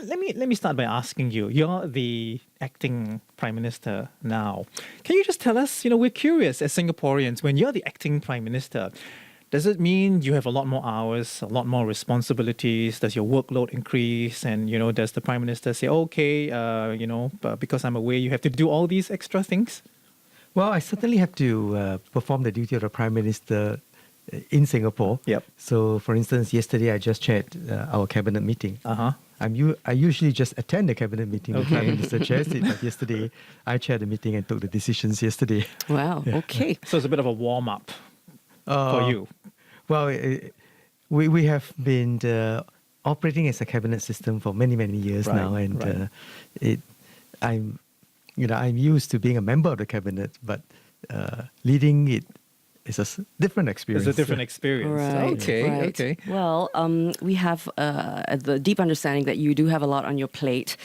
Let me start by asking you. You're the acting prime minister now. Can you just tell us? We're curious as Singaporeans. When you're the acting prime minister, does it mean you have a lot more hours, a lot more responsibilities? Does your workload increase? And does the prime minister say, okay, because I'm away, you have to do all these extra things? Well, I certainly have to perform the duty of the Prime Minister in Singapore. Yep. So, for instance, yesterday I just chaired our cabinet meeting. Uh-huh. I usually just attend the cabinet meeting. The Prime Minister chairs it, but yesterday I chaired the meeting and took the decisions yesterday. Wow. Okay. So it's a bit of a warm up for you. Well, we have been operating as a cabinet system for many years now, and I'm used to being a member of the cabinet, but leading it is a different experience. It's a different experience. Right. Okay. Well, we have the deep understanding that you do have a lot on your plate.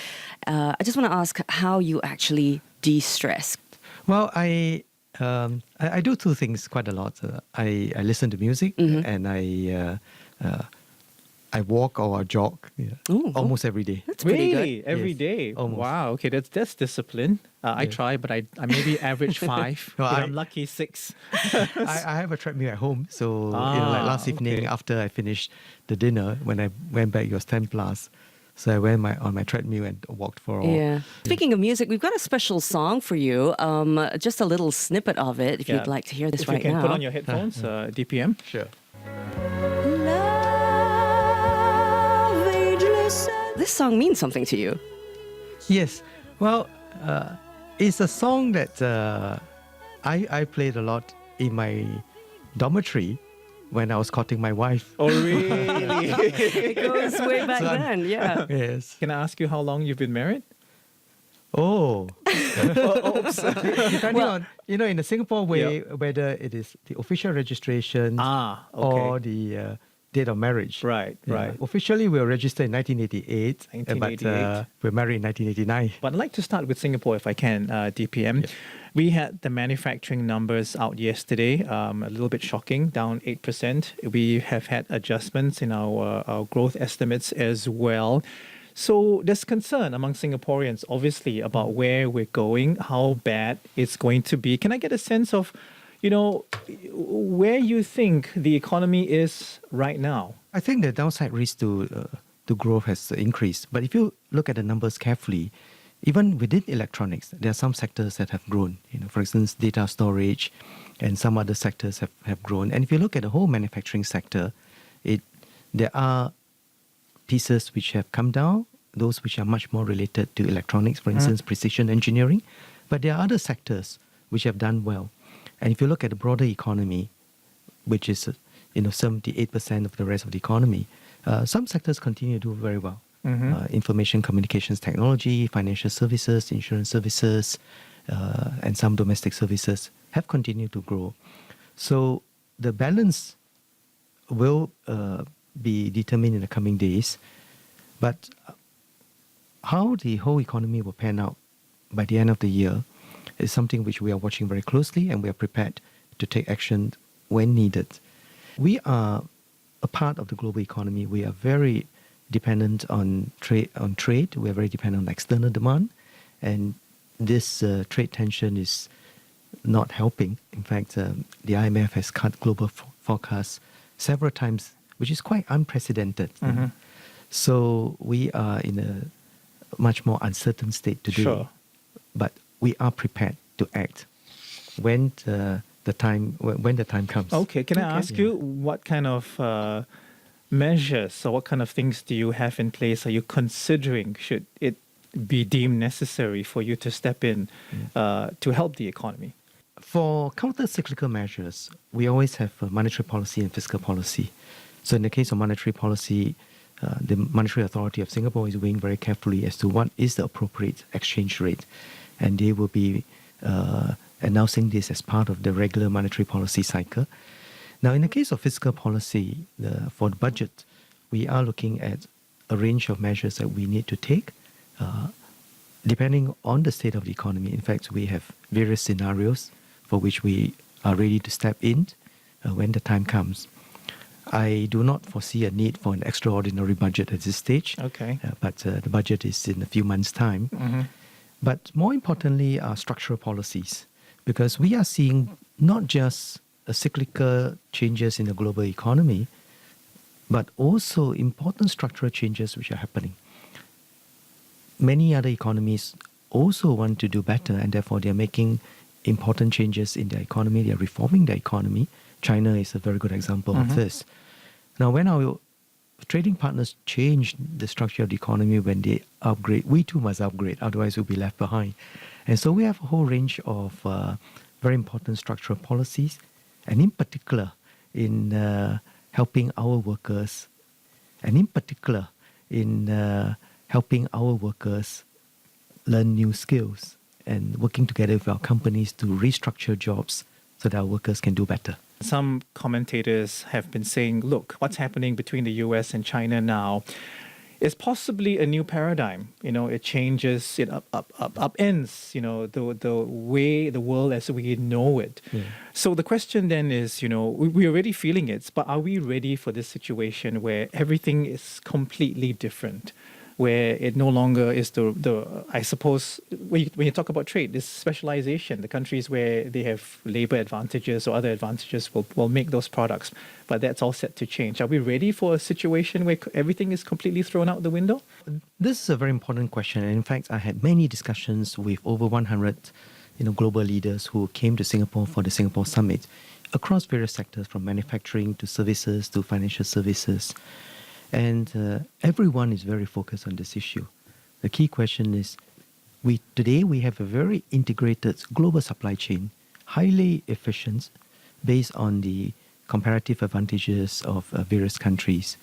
I just want to ask how you actually de-stress. Well, I do two things quite a lot. I listen to music, and I walk or I jog almost every day. That's pretty Really? good. Every Yes, day? almost. Wow. Okay, that's discipline. I try, but I maybe average 5. No, If I- I'm lucky, 6. I have a treadmill at home, so like last evening okay. after I finished the dinner, when I went back, it was 10 plus. So I went on my treadmill and walked for a while. Yeah. Speaking of music, we've got a special song for you. Just a little snippet of it, if you'd like to hear this if right you can now. put on your headphones, DPM. Sure. This song means something to you. Yes. Well, it's a song that I played a lot in my dormitory when I was courting my wife. Oh, really? It goes way back So I'm- then, yeah. Yes. Can I ask you how long you've been married? Oh. Depending on, in the Singapore way, Yep. whether it is the official registration Okay. or the date of marriage. Right. Officially, we were registered in 1988, but 1988. we're married in 1989. But I'd like to start with Singapore, if I can, DPM. We had the manufacturing numbers out yesterday, a little bit shocking, down 8%. We have had adjustments in our growth estimates as well. So there's concern among Singaporeans, obviously, about where we're going, how bad it's going to be. Can I get a sense of, where you think the economy is right now? I think the downside risk to growth has increased. But if you look at the numbers carefully, even within electronics, there are some sectors that have grown. For instance, data storage and some other sectors have grown. And if you look at the whole manufacturing sector, there are pieces which have come down, those which are much more related to electronics, for instance, precision engineering. But there are other sectors which have done well. And if you look at the broader economy, which is 78% of the rest of the economy, some sectors continue to do very well. Information communications technology, financial services, insurance services, and some domestic services have continued to grow. So the balance will be determined in the coming days. But how the whole economy will pan out by the end of the year is something which we are watching very closely, and we are prepared to take action when needed. We are a part of the global economy. We are very dependent on trade. We are very dependent on external demand, and this trade tension is not helping. In fact, the IMF has cut global forecasts several times, which is quite unprecedented. So we are in a much more uncertain state today. Sure. But we are prepared to act when the time comes. Okay, can I ask you what kind of measures or what kind of things do you have in place? Are you considering, should it be deemed necessary for you to step in to help the economy? For counter-cyclical measures, we always have monetary policy and fiscal policy. So in the case of monetary policy, the Monetary Authority of Singapore is weighing very carefully as to what is the appropriate exchange rate. And they will be announcing this as part of the regular monetary policy cycle. Now, in the case of fiscal policy, for the budget, we are looking at a range of measures that we need to take, depending on the state of the economy. In fact, we have various scenarios for which we are ready to step in when the time comes. I do not foresee a need for an extraordinary budget at this stage. Okay. But the budget is in a few months' time. Mm-hmm. But more importantly are structural policies, because we are seeing not just a cyclical changes in the global economy, but also important structural changes which are happening. Many other economies also want to do better, and therefore they are making important changes in their economy. They are reforming their economy. China is a very good example of this. Now, when our trading partners change the structure of the economy, when they upgrade, we too must upgrade, otherwise we'll be left behind. And so we have a whole range of very important structural policies, and in particular in helping our workers, and in particular in helping our workers learn new skills and working together with our companies to restructure jobs so that our workers can do better. Some commentators have been saying, look, what's happening between the US and China now is possibly a new paradigm. It changes, it upends, the way the world as we know it. Yeah. So the question then is, we're already feeling it, but are we ready for this situation where everything is completely different? Where it no longer is I suppose, when you talk about trade, this specialization, the countries where they have labor advantages or other advantages will make those products. But that's all set to change. Are we ready for a situation where everything is completely thrown out the window? This is a very important question. And in fact, I had many discussions with over 100 global leaders who came to Singapore for the Singapore Summit across various sectors, from manufacturing to services to financial services. And everyone is very focused on this issue. The key question is, today we have a very integrated global supply chain, highly efficient, based on the comparative advantages of various countries.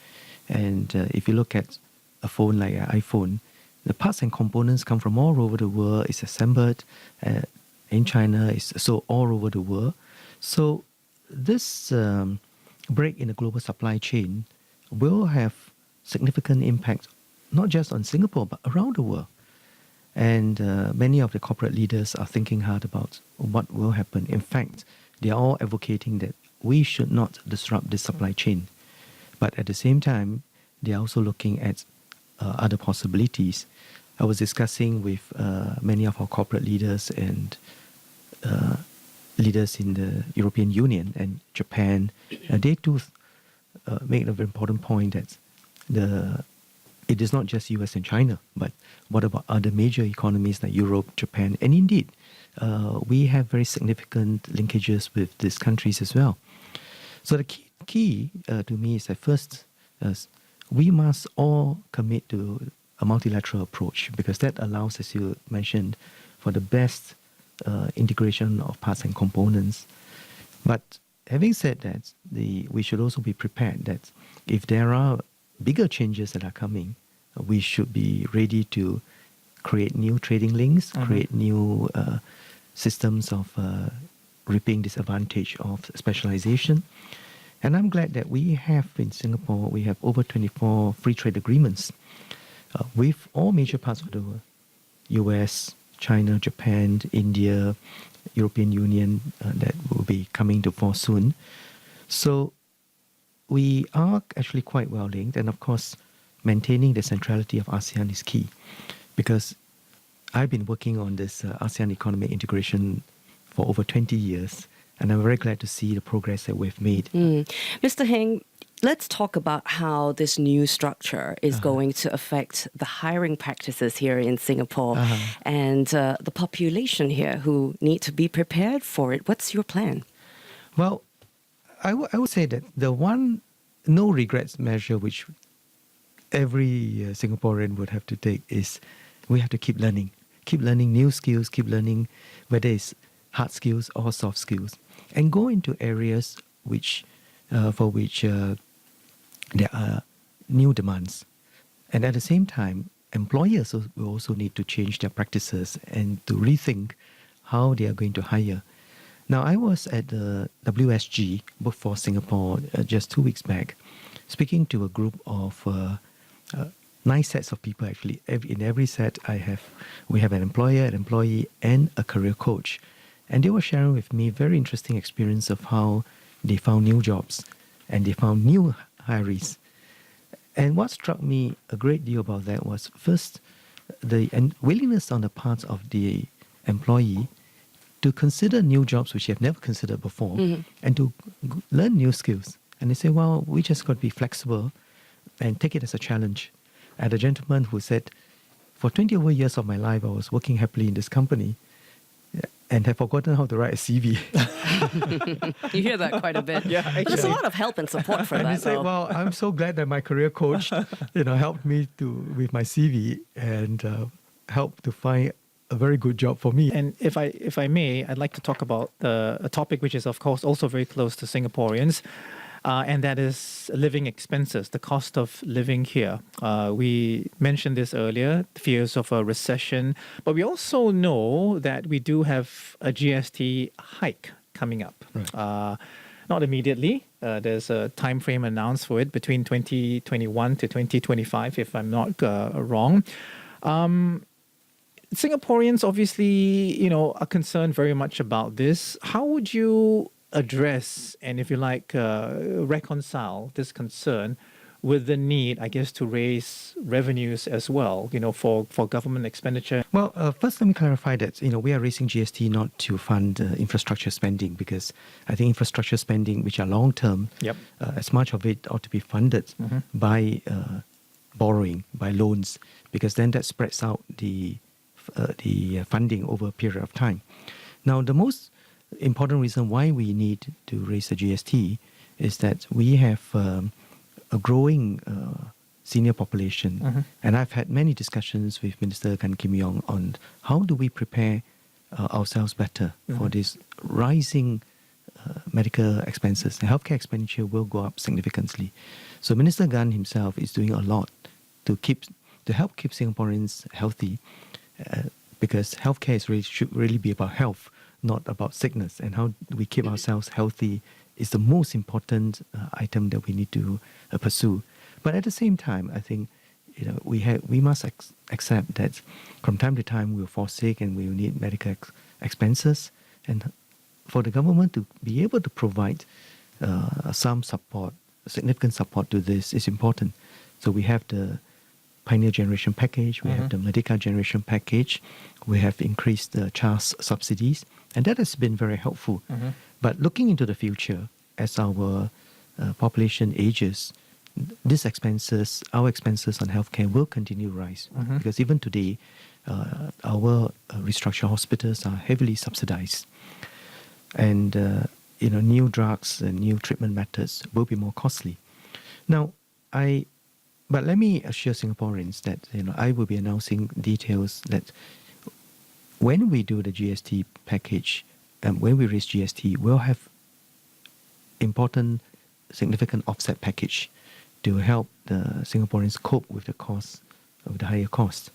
And if you look at a phone like an iPhone, the parts and components come from all over the world. It's assembled in China. It's so all over the world. So this break in the global supply chain will have significant impact, not just on Singapore, but around the world. And many of the corporate leaders are thinking hard about what will happen. In fact, they are all advocating that we should not disrupt this supply chain. But at the same time, they are also looking at other possibilities. I was discussing with many of our corporate leaders and leaders in the European Union and Japan. They too make a very important point that it is not just US and China, but what about other major economies like Europe, Japan, and indeed, we have very significant linkages with these countries as well. So the key to me is that first, we must all commit to a multilateral approach, because that allows, as you mentioned, for the best integration of parts and components. But having said that, we should also be prepared that if there are bigger changes that are coming, we should be ready to create new trading links, create new systems of reaping this advantage of specialization. And I'm glad that we have in Singapore, we have over 24 free trade agreements with all major parts of the world: US, China, Japan, India, European Union, that will be coming to force soon. So we are actually quite well linked, and of course, maintaining the centrality of ASEAN is key, because I've been working on this ASEAN economic integration for over 20 years, and I'm very glad to see the progress that we've made. Mr. Heng, let's talk about how this new structure is going to affect the hiring practices here in Singapore and the population here who need to be prepared for it. What's your plan? Well, I would say that the one no regrets measure which every Singaporean would have to take is we have to keep learning new skills, keep learning whether it's hard skills or soft skills, and go into areas for which there are new demands. And at the same time, employers will also need to change their practices and to rethink how they are going to hire. Now, I was at the WSG, Workforce Singapore, just 2 weeks back, speaking to a group of 9 sets of people actually. In every set, we have an employer, an employee, and a career coach. And they were sharing with me very interesting experience of how they found new jobs and they found new hirees. And what struck me a great deal about that was first the willingness on the part of the employee to consider new jobs which they have never considered before and to learn new skills. And they say, well, we just got to be flexible and take it as a challenge. I had a gentleman who said, for 20 over years of my life, I was working happily in this company and have forgotten how to write a CV. You hear that quite a bit. Yeah, But there's a actually. lot of help and support for And he that, said, though. well, I'm so glad that my career coach, helped me with my CV and helped to find a very good job for me. And if I may, I'd like to talk about a topic which is, of course, also very close to Singaporeans, and that is living expenses, the cost of living here. We mentioned this earlier, fears of a recession, but we also know that we do have a GST hike coming up. Right. Not immediately. There's a time frame announced for it between 2021 to 2025, if I'm not wrong. Singaporeans obviously, are concerned very much about this. How would you address and, if you like, reconcile this concern with the need, I guess, to raise revenues as well, for government expenditure? Well, first let me clarify that, we are raising GST not to fund infrastructure spending because I think infrastructure spending, which are long-term, Yep. as much of it ought to be funded by borrowing, by loans, because then that spreads out the funding over a period of time. Now, the most important reason why we need to raise the GST is that we have a growing senior population, and I've had many discussions with Minister Gan Kim Yong on how do we prepare ourselves better for this rising medical expenses. And healthcare expenditure will go up significantly. So Minister Gan himself is doing a lot to help keep Singaporeans healthy. Because healthcare should really be about health, not about sickness. And how we keep ourselves healthy is the most important item that we need to pursue. But at the same time, I think we must accept that from time to time we'll fall sick and we will need medical expenses. And for the government to be able to provide some support, significant support to this is important. So we have the Pioneer Generation Package, we have the Merdeka Generation Package, we have increased the CHAS subsidies, and that has been very helpful. But looking into the future, as our population ages, our expenses on healthcare will continue to rise. Because even today, our restructured hospitals are heavily subsidized. And, new drugs and new treatment methods will be more costly. Now, But let me assure Singaporeans that I will be announcing details that when we do the GST package, when we raise GST, we'll have important, significant offset package to help the Singaporeans cope with the cost of the higher cost.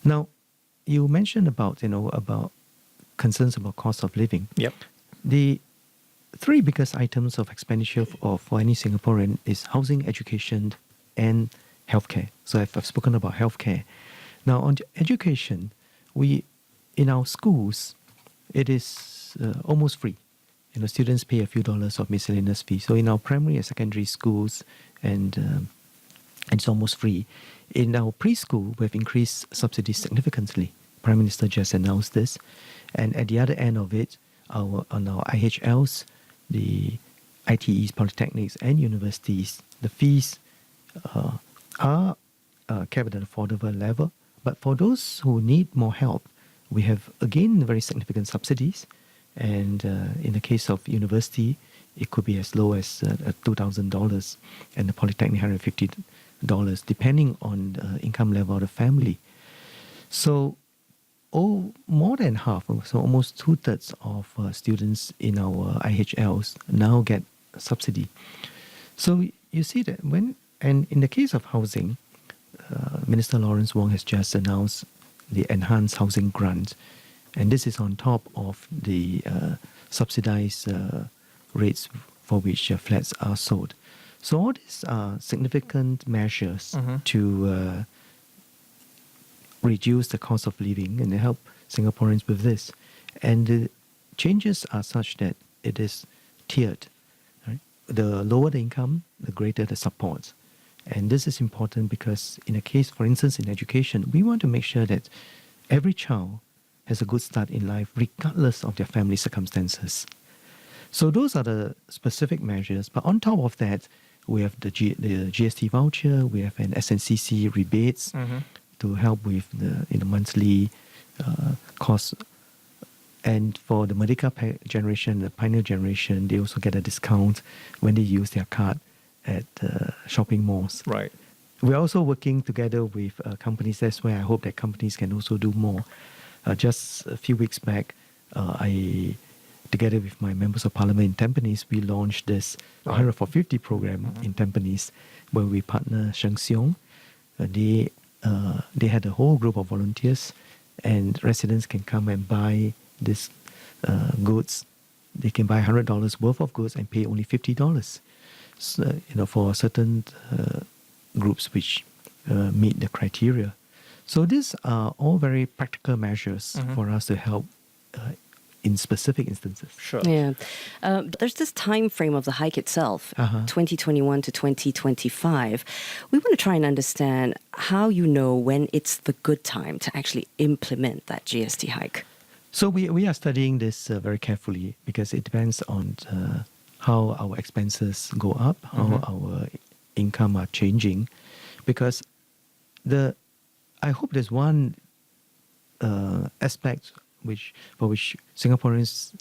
Now, you mentioned about concerns about cost of living. Yep. The three biggest items of expenditure for any Singaporean is housing, education, and healthcare. So I've spoken about healthcare. Now on education, in our schools, it is almost free. Students pay a few dollars of miscellaneous fee. So in our primary and secondary schools, and it's almost free. In our preschool, we've increased subsidies significantly. Prime Minister just announced this. And at the other end of it, on our IHLs, the ITEs, polytechnics, and universities, the fees are kept at an affordable level. But for those who need more help, we have again very significant subsidies. And in the case of university, it could be as low as $2,000, and the polytechnic $150, depending on the income level of the family. So, more than half, so almost 2/3 of students in our IHLs now get subsidy. So you see that and in the case of housing, Minister Lawrence Wong has just announced the enhanced housing grant, and this is on top of the subsidized rates for which flats are sold. So all these are significant measures to reduce the cost of living and help Singaporeans with this. And the changes are such that it is tiered. Right? the lower the income, the greater the support. And this is important because in a case, for instance, in education, we want to make sure that every child has a good start in life regardless of their family circumstances. So those are the specific measures. But on top of that, we have the GST voucher, we have an SNCC rebates to help with the monthly cost. And for the Merdeka generation, the Pioneer generation, they also get a discount when they use their card at shopping malls. Right. We're also working together with companies. That's where I hope that companies can also do more. Just a few weeks back, together with my members of parliament in Tampines, we launched this 100 for 50 program in Tampines, where we partner Sheng Siong. They had a whole group of volunteers, and residents can come and buy these goods. They can buy $100 worth of goods and pay only $50. So, for certain groups which meet the criteria. So these are all very practical measures for us to help in specific instances. Sure. Yeah. There's this time frame of the hike itself, 2021 to 2025. We want to try and understand how you know when it's the good time to actually implement that GST hike. So we are studying this very carefully because it depends on how our expenses go up, how our income are changing. Because I hope there's one aspect for which Singaporeans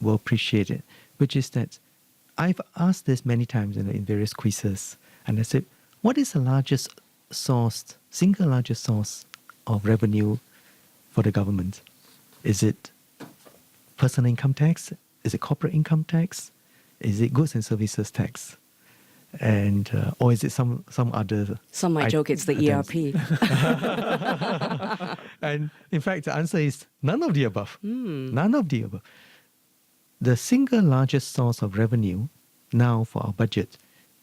will appreciate it, which is that I've asked this many times in various quizzes, and I said, what is the single largest source of revenue for the government? Is it personal income tax? Is it corporate income tax? Is it goods and services tax? And or is it some other? Some might joke it's the items? ERP. And in fact, the answer is none of the above. None of the above. The single largest source of revenue now for our budget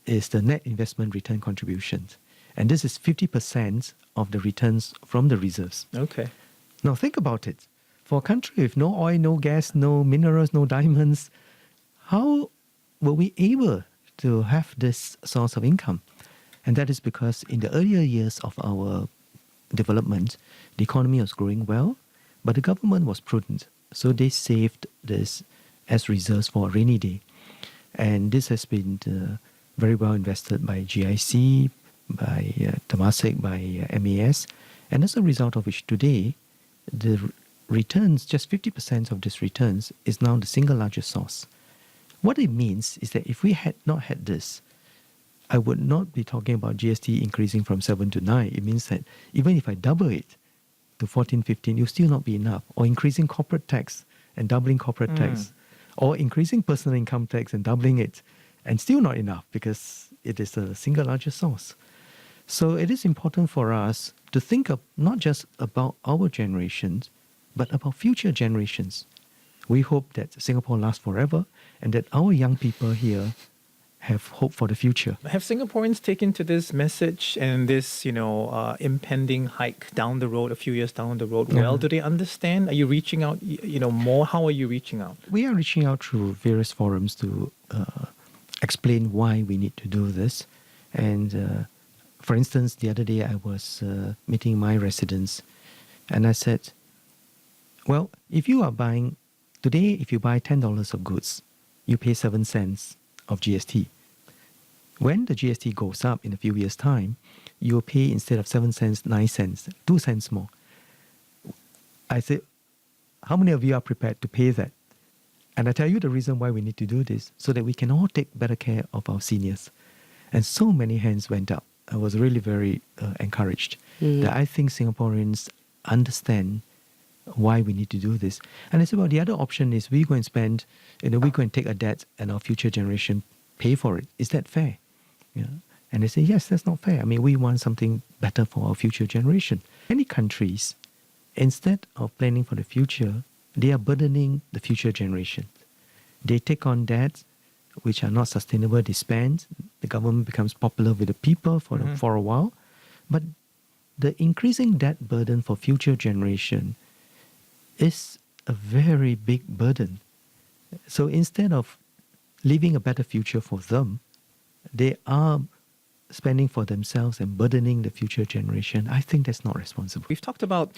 is the net investment return contributions. And this is 50% of the returns from the reserves. Okay. Now think about it. For a country with no oil, no gas, no minerals, no diamonds, how were we able to have this source of income? And that is because in the earlier years of our development, the economy was growing well, but the government was prudent. So they saved this as reserves for a rainy day. And this has been very well invested by GIC, by Temasek, by MAS. And as a result of which today, the returns, just 50% of this returns is now the single largest source. What it means is that if we had not had this, I would not be talking about GST increasing from 7 to 9. It means that even if I double it to 14, 15, it will still not be enough. Or increasing corporate tax and doubling corporate tax. Or increasing personal income tax and doubling it, and still not enough because it is the single largest source. So it is important for us to think of not just about our generations, but about future generations. We hope that Singapore lasts forever and that our young people here have hope for the future. Have Singaporeans taken to this message and this, impending hike down the road, a few years down the road? Well, do they understand? Are you reaching out, more? How are you reaching out? We are reaching out through various forums to explain why we need to do this. And for instance, the other day I was meeting my residents and I said, well, if you buy $10 of goods, you pay 7 cents of GST. When the GST goes up in a few years' time, you'll pay instead of 7 cents, 9 cents, 2 cents more. I said, how many of you are prepared to pay that? And I tell you the reason why we need to do this, so that we can all take better care of our seniors. And so many hands went up. I was really very encouraged that I think Singaporeans understand why we need to do this. And I said, well, the other option is we go and spend, we go and take a debt and our future generation pay for it. Is that fair? And they say, yes, that's not fair. I mean, we want something better for our future generation. Many countries, instead of planning for the future, they are burdening the future generation. They take on debts which are not sustainable. They spend. The government becomes popular with the people for a while. But the increasing debt burden for future generation is a very big burden. So instead of leaving a better future for them, they are spending for themselves and burdening the future generation. I think that's not responsible. We've talked about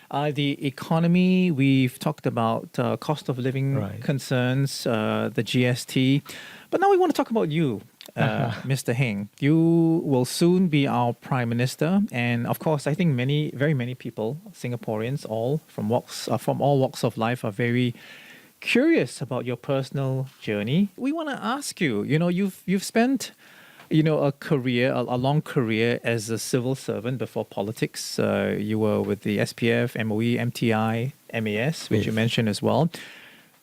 the economy. We've talked about cost of living Right. concerns, the GST. But now we want to talk about you, Mr. Heng. You will soon be our Prime Minister. And of course, I think very many people, Singaporeans, all from all walks of life, are very curious about your personal journey. We want to ask you, you've spent a long career as a civil servant before politics. You were with the SPF, MOE, MTI, MAS, which you Yes. mentioned as well.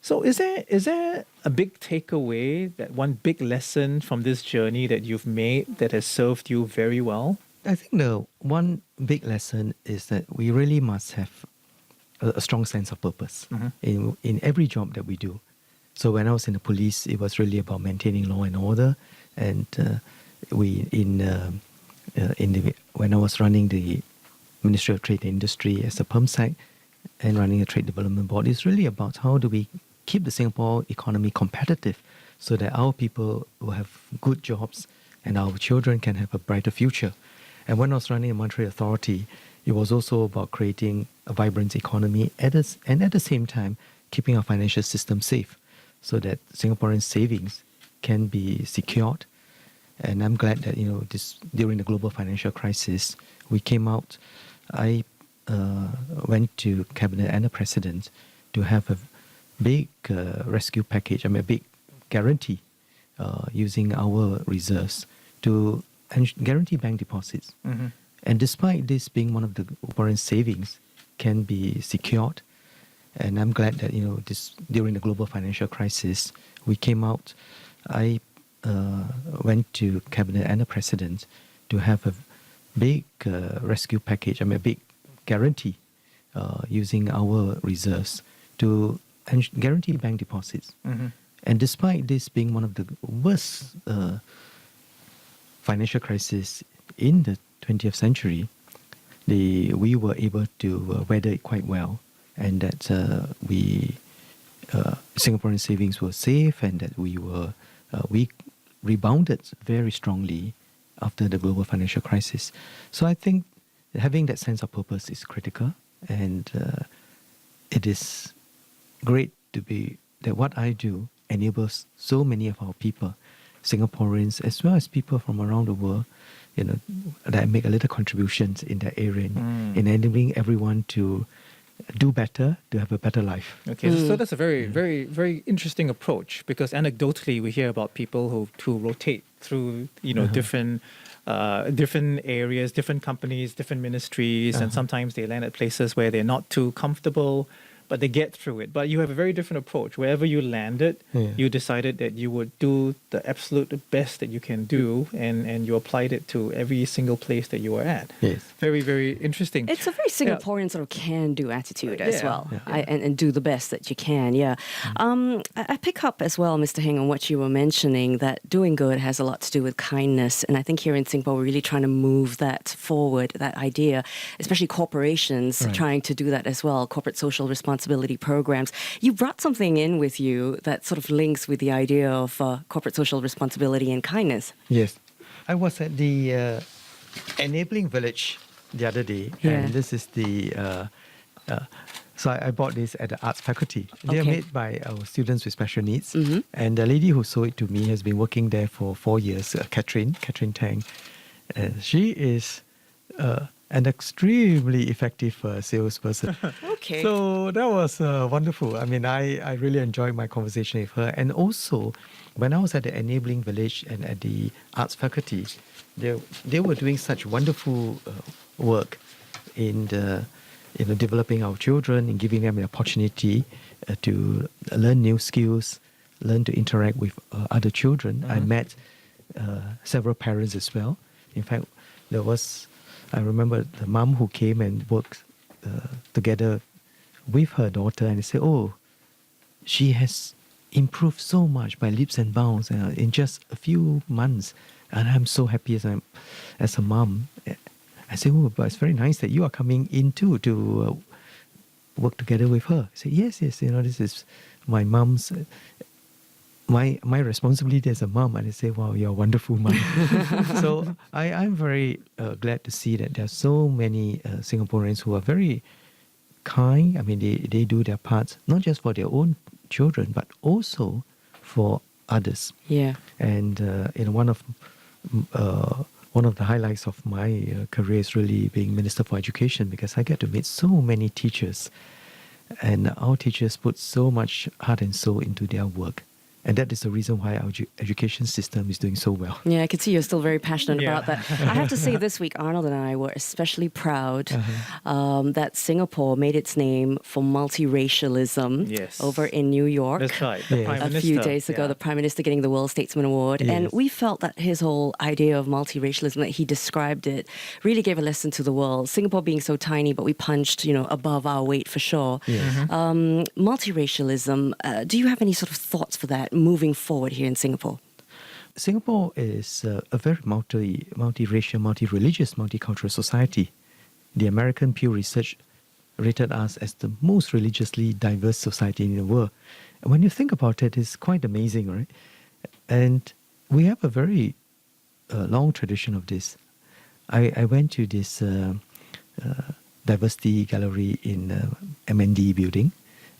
So is there a big takeaway, that one big lesson from this journey that you've made that has served you very well? I think the one big lesson is that we really must have a strong sense of purpose in every job that we do. So when I was in the police, it was really about maintaining law and order, and when I was running the Ministry of Trade and Industry as a PERMSEC and running a Trade Development Board, it's really about how do we keep the Singapore economy competitive so that our people will have good jobs and our children can have a brighter future. And when I was running a monetary authority, it was also about creating a vibrant economy and at the same time keeping our financial system safe so that Singaporean savings can be secured. And I'm glad that during the global financial crisis, we came out. I went to cabinet and the president to have a big rescue package. A big guarantee using our reserves to guarantee bank deposits. Mm-hmm. And despite this being one of the foreign savings can be secured, and I'm glad that during the global financial crisis, we came out. I went to cabinet and the president to have a big rescue package. A big guarantee using our reserves to guarantee bank deposits. Mm-hmm. And despite this being one of the worst financial crises in the 20th century, we were able to weather it quite well, and that Singaporean savings were safe, and that we rebounded very strongly after the global financial crisis. So I think having that sense of purpose is critical, and it is great to be that what I do enables so many of our people, Singaporeans as well as people from around the world, that make a little contributions in that area, in enabling everyone to do better, to have a better life. Okay, so that's a very, very, very interesting approach, because anecdotally we hear about people who rotate through different areas, different companies, different ministries, and sometimes they land at places where they're not too comfortable, but they get through it. But you have a very different approach. Wherever you landed, you decided that you would do the absolute best that you can do, and you applied it to every single place that you were at. Yes. Very, very interesting. It's a very Singaporean sort of can-do attitude as Yeah. well, Yeah. and do the best that you can. Yeah, I pick up as well, Mr. Heng, on what you were mentioning, that doing good has a lot to do with kindness, and I think here in Singapore we're really trying to move that forward. That idea, especially corporations, Right. trying to do that as well. Corporate social responsibility programs. You brought something in with you that sort of links with the idea of corporate social responsibility and kindness. Yes. I was at the Enabling Village the other day, Yeah. and this is so I bought this at the arts faculty. They are Okay. made by our students with special needs, and the lady who sold it to me has been working there for 4 years, Catherine Tang. She is an extremely effective salesperson. Okay. So that was wonderful. I really enjoyed my conversation with her. And also, when I was at the Enabling Village and at the arts faculty, they were doing such wonderful work in developing our children and giving them the opportunity to learn new skills, learn to interact with other children. I met several parents as well. In fact, I remember the mom who came and worked together with her daughter, and they said, "Oh, she has improved so much by leaps and bounds in just a few months, and I'm so happy as a mom." I said, "Oh, but it's very nice that you are coming in too to work together with her." I said, "Yes, this is my mom's my responsibility as a mom, and I say, wow, you're a wonderful mom. So I'm very glad to see that there are so many Singaporeans who are very kind. I mean, they do their parts, not just for their own children, but also for others. Yeah. And one of the highlights of my career is really being Minister for Education, because I get to meet so many teachers, and our teachers put so much heart and soul into their work. And that is the reason why our education system is doing so well. Yeah, I can see you're still very passionate Yeah. about that. I have to say, this week, Arnold and I were especially proud that Singapore made its name for multiracialism Yes. over in New York. That's right. The Yes. Prime A Minister. few days ago, yeah. the Prime Minister getting the World Statesman Award. And Yes. we felt that his whole idea of multiracialism, that he described it, really gave a lesson to the world. Singapore being so tiny, but we punched, above our weight for sure. Yes. Multiracialism, do you have any sort of thoughts for that moving forward here in Singapore? Singapore is a very multiracial, multi-religious, multicultural society. The American Pew Research rated us as the most religiously diverse society in the world. And when you think about it, it's quite amazing, right? And we have a very long tradition of this. I went to this diversity gallery in MND building,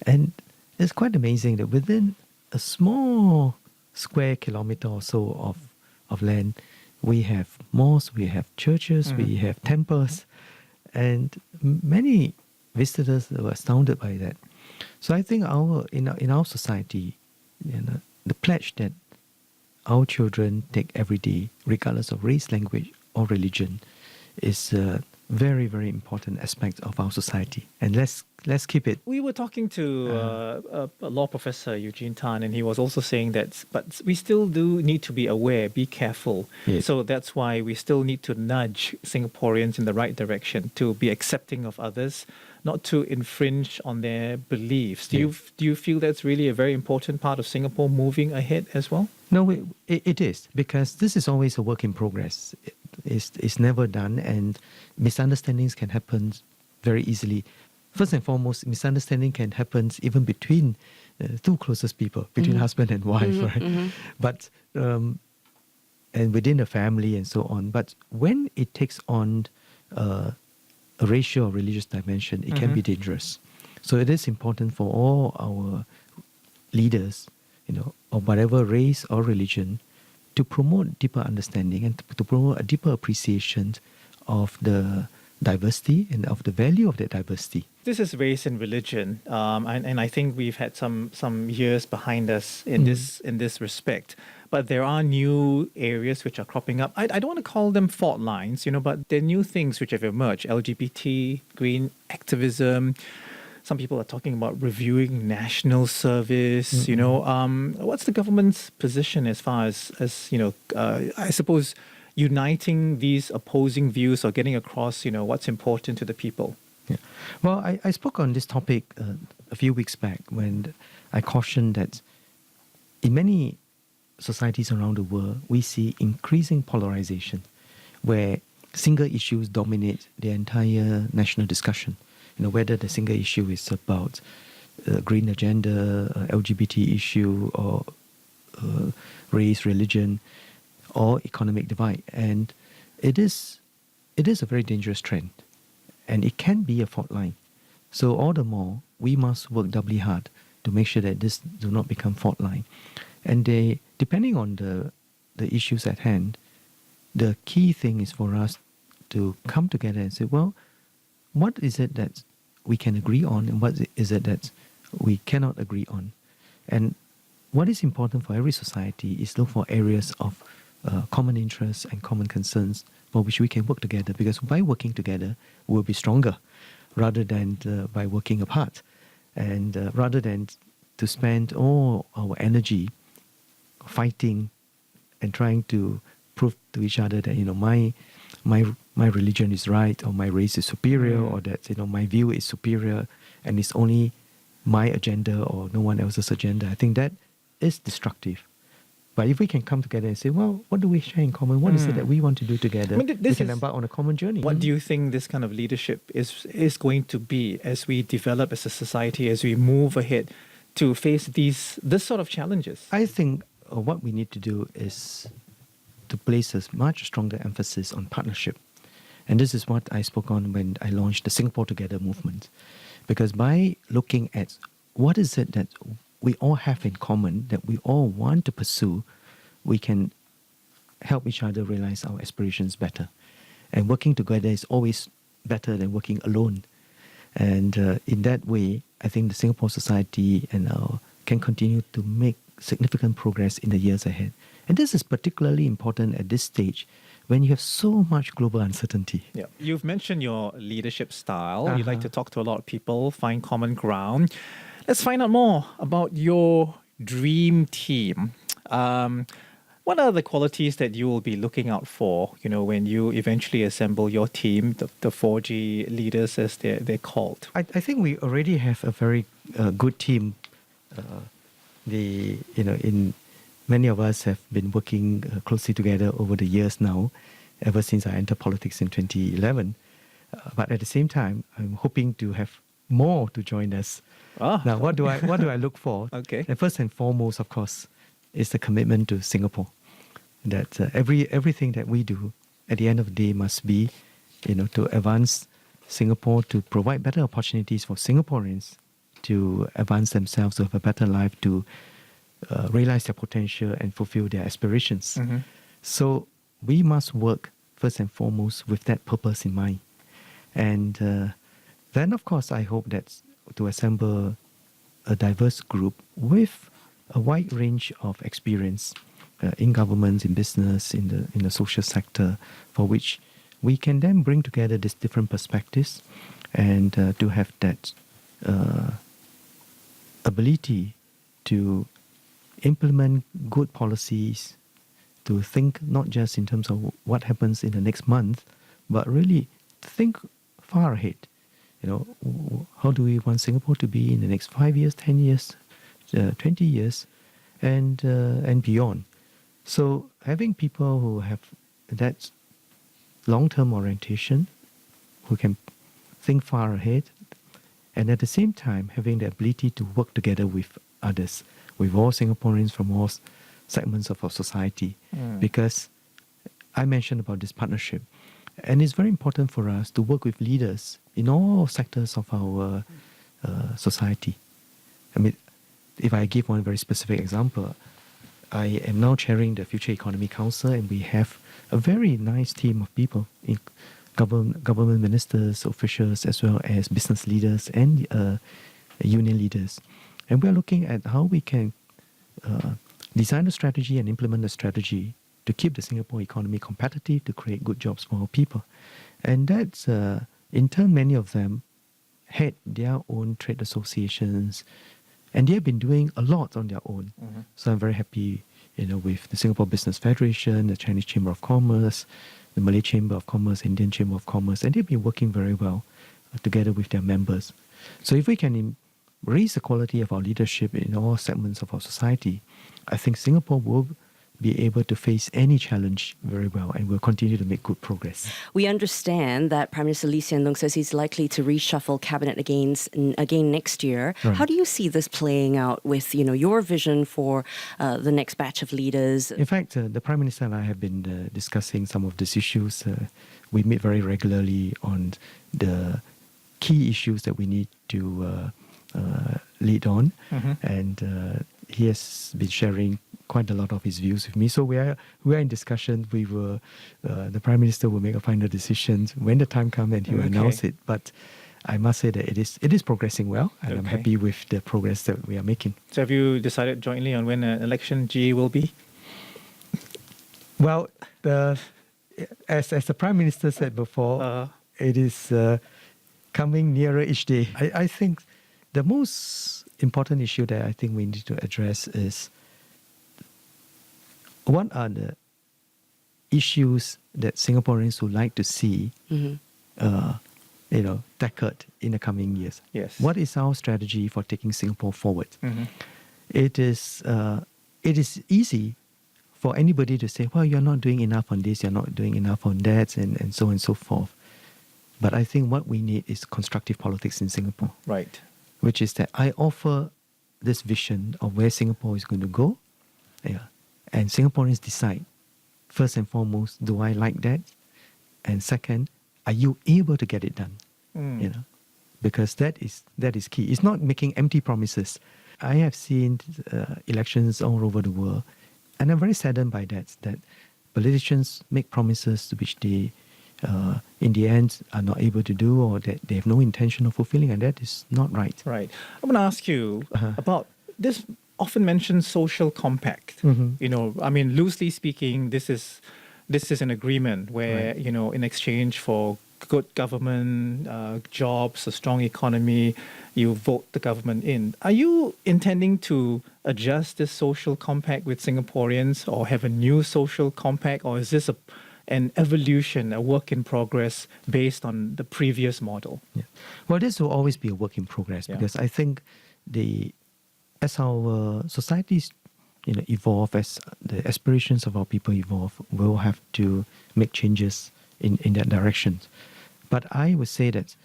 and it's quite amazing that within a small square kilometer or so of land, we have mosques, we have churches, we have temples, and many visitors were astounded by that. So I think in our society, the pledge that our children take every day, regardless of race, language, or religion, is a very, very important aspect of our society. And let's keep it. We were talking to a law professor, Eugene Tan, and he was also saying that, but we still do need to be aware, be careful. Yes. So that's why we still need to nudge Singaporeans in the right direction, to be accepting of others, not to infringe on their beliefs. Do you feel that's really a very important part of Singapore moving ahead as well? No, it is, because this is always a work in progress. It's never done, and misunderstandings can happen very easily. First and foremost, misunderstanding can happen even between two closest people, between husband and wife, right? But and within the family and so on. But when it takes on a racial or religious dimension, it can be dangerous. So it is important for all our leaders, of whatever race or religion, to promote deeper understanding and to promote a deeper appreciation of the diversity and of the value of that diversity. This is race and religion, and I think we've had some years behind us in this respect. But there are new areas which are cropping up. I don't want to call them fault lines, but there are new things which have emerged: LGBT, green activism. Some people are talking about reviewing national service. What's the government's position as far as I suppose, uniting these opposing views or getting across, what's important to the people? Yeah. Well, I spoke on this topic a few weeks back when I cautioned that in many societies around the world, we see increasing polarization where single issues dominate the entire national discussion. Whether the single issue is about green agenda, LGBT issue, or race, religion, or economic divide. And it is a very dangerous trend. And it can be a fault line. So all the more, we must work doubly hard to make sure that this do not become fault line. And depending on the issues at hand, the key thing is for us to come together and say, well, what is it that we can agree on and what is it that we cannot agree on? And what is important for every society is look for areas of common interests and common concerns for which we can work together, because by working together, we'll be stronger rather than by working apart. And rather than to spend all our energy fighting and trying to prove to each other that, my religion is right, or my race is superior, or that my view is superior and it's only my agenda or no one else's agenda. I think that is destructive. But if we can come together and say, well, what do we share in common? What is it that we want to do together? We can embark on a common journey. What do you think this kind of leadership is going to be as we develop as a society, as we move ahead? to face this sort of challenges? I think what we need to do is to place a much stronger emphasis on partnership. And this is what I spoke on when I launched the Singapore Together movement. Because by looking at what is it that we all have in common, that we all want to pursue, we can help each other realize our aspirations better. And working together is always better than working alone. And in that way, I think the Singapore society can continue to make significant progress in the years ahead. And this is particularly important at this stage when you have so much global uncertainty. Yeah. You've mentioned your leadership style. You like to talk to a lot of people, find common ground. Let's find out more about your dream team. What are the qualities that you will be looking out for, when you eventually assemble your team, the 4G leaders as they're called? I think we already have a very good team. Many of us have been working closely together over the years now, ever since I entered politics in 2011. But at the same time, I'm hoping to have more to join us. Now, what do I look for? Okay. And first and foremost, of course, is the commitment to Singapore. That everything that we do at the end of the day must be, to advance Singapore, to provide better opportunities for Singaporeans to advance themselves, to have a better life, to realize their potential and fulfill their aspirations. Mm-hmm. So we must work first and foremost with that purpose in mind. And then, of course, I hope that to assemble a diverse group with a wide range of experience in government, in business, in the social sector, for which we can then bring together these different perspectives and to have that ability to implement good policies, to think not just in terms of what happens in the next month, but really think far ahead. How do we want Singapore to be in the next 5 years, 10 years, 20 years, and beyond? So having people who have that long-term orientation, who can think far ahead, and at the same time having the ability to work together with others, with all Singaporeans from all segments of our society. Because I mentioned about this partnership. And it's very important for us to work with leaders in all sectors of our society. I mean, if I give one very specific example, I am now chairing the Future Economy Council, and we have a very nice team of people, in government ministers, officials, as well as business leaders and union leaders. And we are looking at how we can design a strategy and implement a strategy to keep the Singapore economy competitive, to create good jobs for our people. And that's, in turn, many of them had their own trade associations, and they have been doing a lot on their own. Mm-hmm. So I'm very happy, with the Singapore Business Federation, the Chinese Chamber of Commerce, the Malay Chamber of Commerce, Indian Chamber of Commerce, and they've been working very well together with their members. So if we can raise the quality of our leadership in all segments of our society, I think Singapore will be able to face any challenge very well and will continue to make good progress. We understand that Prime Minister Lee Hsien Loong says he's likely to reshuffle cabinet again next year. Right. How do you see this playing out with your vision for the next batch of leaders? In fact, the Prime Minister and I have been discussing some of these issues. We meet very regularly on the key issues that we need to lead on, and he has been sharing quite a lot of his views with me. So we are in discussion. We will, the Prime Minister will make a final decision when the time comes, and he will announce it. But I must say that it is progressing well, and I'm happy with the progress that we are making. So have you decided jointly on when an election GE will be? Well, as the Prime Minister said before, it is coming nearer each day. I think the most important issue that I think we need to address is what are the issues that Singaporeans would like to see, tackled in the coming years. Yes. What is our strategy for taking Singapore forward? It is easy for anybody to say, well, you're not doing enough on this, you're not doing enough on that, and so on and so forth. But I think what we need is constructive politics in Singapore. Right. Which is that I offer this vision of where Singapore is going to go. Yeah. And Singaporeans decide, first and foremost, do I like that? And second, are you able to get it done? You know, because that is key. It's not making empty promises. I have seen elections all over the world, and I'm very saddened by that politicians make promises which they, in the end, are not able to do, or that they have no intention of fulfilling, and that is not right. Right. I'm going to ask you about this often mentioned social compact. You know, I mean, loosely speaking, this is an agreement where, you know, in exchange for good government, jobs, a strong economy, you vote the government in. Are you intending to adjust this social compact with Singaporeans, or have a new social compact, or is this an evolution, a work in progress based on the previous model? Yeah. Well, this will always be a work in progress, because I think as our societies, you know, evolve, as the aspirations of our people evolve, we'll have to make changes in that direction. But I would say that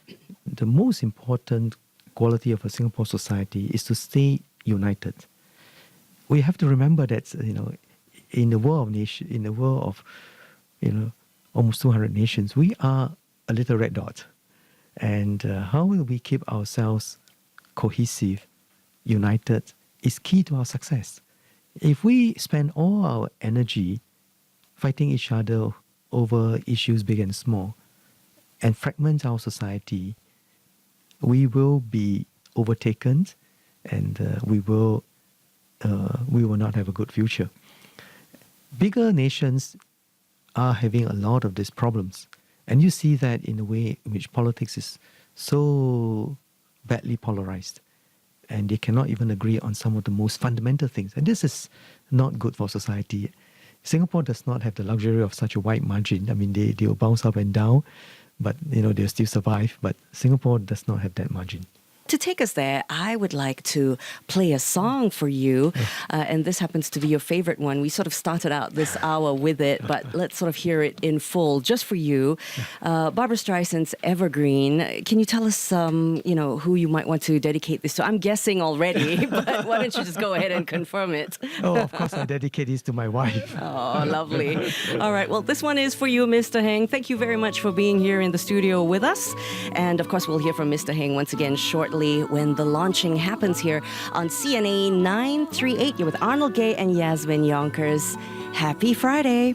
the most important quality of a Singapore society is to stay united. We have to remember that, you know, in the world of you know, almost 200 nations, we are a little red dot. And how will we keep ourselves cohesive, united, is key to our success. If we spend all our energy fighting each other over issues big and small, and fragment our society, we will be overtaken, and we will not have a good future. Bigger nations are having a lot of these problems, and you see that in the way in which politics is so badly polarized, and they cannot even agree on some of the most fundamental things, and this is not good for society. Singapore does not have the luxury of such a wide margin. I mean, they will bounce up and down, but you know, they'll still survive. But Singapore does not have that margin. To take us there, I would like to play a song for you. And this happens to be your favorite one. We sort of started out this hour with it, but let's sort of hear it in full just for you. Barbra Streisand's Evergreen. Can you tell us, you know, who you might want to dedicate this to? I'm guessing already, but why don't you just go ahead and confirm it? Oh, of course, I dedicate this to my wife. Oh, lovely. All right. Well, this one is for you, Mr. Heng. Thank you very much for being here in the studio with us. And of course, we'll hear from Mr. Heng once again shortly when the launching happens here on CNA 938. You're with Arnold Gay and Yasmin Yonkers. Happy Friday.